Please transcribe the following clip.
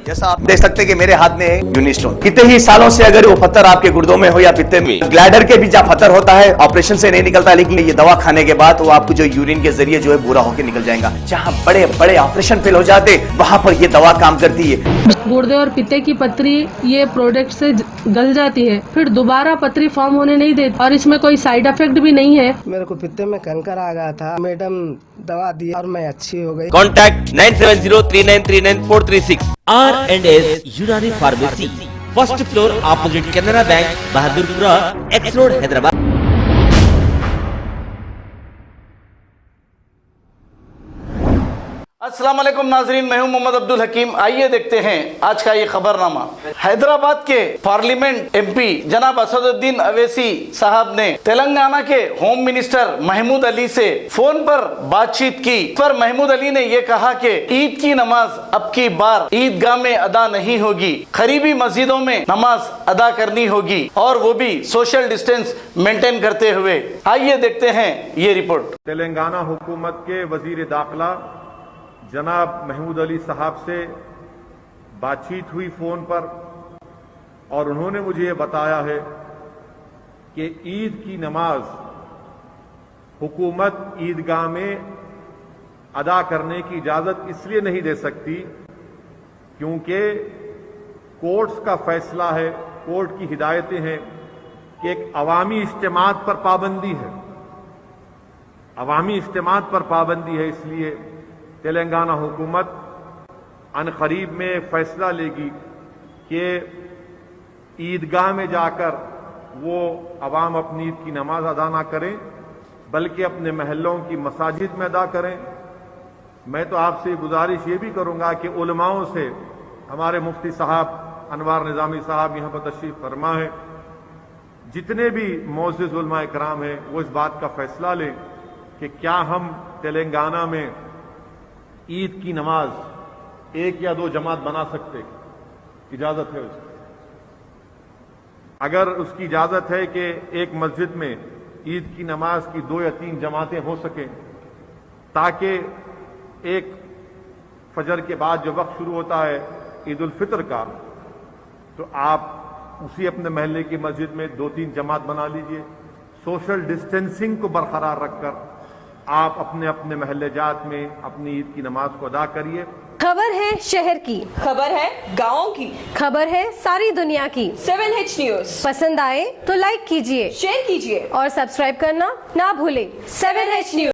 जैसा आप देख सकते हैं कि मेरे हाथ में है यूनिस्टोन। कितने ही सालों से अगर वो पत्थर आपके गुर्दों में हो या पित्ते में, ग्लैडर के भी जहाँ पत्थर होता है ऑपरेशन से नहीं निकलता, लेकिन ये दवा खाने के बाद वो आपको जो यूरिन के जरिए जो है पूरा होकर निकल जाएगा। जहाँ बड़े बड़े ऑपरेशन फेल हो जाते वहां पर ये दवा काम करती है। गुर्दे और पित्ते की पथरी ये प्रोडक्ट से गल जाती है, फिर दोबारा पथरी फॉर्म होने नहीं देती और इसमें कोई साइड इफेक्ट भी नहीं है। मेरे को पित्ते में कंकर आ गया था, मैडम दवा दी और मैं अच्छी हो गई। Contact 9703939436 R&S Unani Pharmacy, first floor opposite Canara Bank, Bahadurpura, X Road, Hyderabad। अस्सलाम वालेकुम नाजरीन, मैं हूं मोहम्मद अब्दुल हकीम। आइए देखते हैं आज का ये खबरनामा। हैदराबाद के पार्लियामेंट एमपी जनाब असदुद्दीन अवैसी साहब ने तेलंगाना के होम मिनिस्टर महमूद अली से फोन पर बातचीत की। पर महमूद अली ने ये कहा कि ईद की नमाज अब की बार ईदगाह में अदा नहीं होगी, करीबी मस्जिदों में नमाज अदा करनी होगी और वो भी सोशल डिस्टेंस मेंटेन करते हुए। आइए देखते हैं ये रिपोर्ट। तेलंगाना हुकूमत के वजीर दाखिला जनाब महमूद अली साहब से बातचीत हुई फ़ोन पर और उन्होंने मुझे ये बताया है कि ईद की नमाज हुकूमत ईदगाह में अदा करने की इजाज़त इसलिए नहीं दे सकती क्योंकि कोर्ट्स का फैसला है, कोर्ट की हिदायतें हैं कि एक अवामी इज्तिमात पर पाबंदी है, अवामी इज्तिमात पर पाबंदी है। इसलिए तेलंगाना हुकूमत अनकरीब में फैसला लेगी कि ईदगाह में जाकर वो अवाम अपनी ईद की नमाज अदा ना करें बल्कि अपने महल्लों की मसाजिद में अदा करें। मैं तो आपसे गुजारिश ये भी करूंगा कि उलमाओं से, हमारे मुफ्ती साहब अनवार निज़ामी साहब यहाँ पर तशरीफ फरमा है, जितने भी मोअज़्ज़िज़ उलमा इकराम हैं वो इस बात का फैसला लें कि क्या हम तेलंगाना में ईद की नमाज एक या दो जमात बना सकते, इजाजत है उसकी। अगर उसकी इजाजत है कि एक मस्जिद में ईद की नमाज की 2 या 3 जमातें हो सकें ताकि एक फजर के बाद जो वक्त शुरू होता है ईद उल फितर का, तो आप उसी अपने महल्ले की मस्जिद में 2-3 जमात बना लीजिए। सोशल डिस्टेंसिंग को बरकरार रखकर आप अपने अपने महल्ले जात में अपनी ईद की नमाज को अदा करिए। खबर है शहर की, खबर है गाँव की, खबर है सारी दुनिया की। 7H न्यूज पसंद आए तो लाइक कीजिए, शेयर कीजिए और सब्सक्राइब करना ना भूलें। 7H news.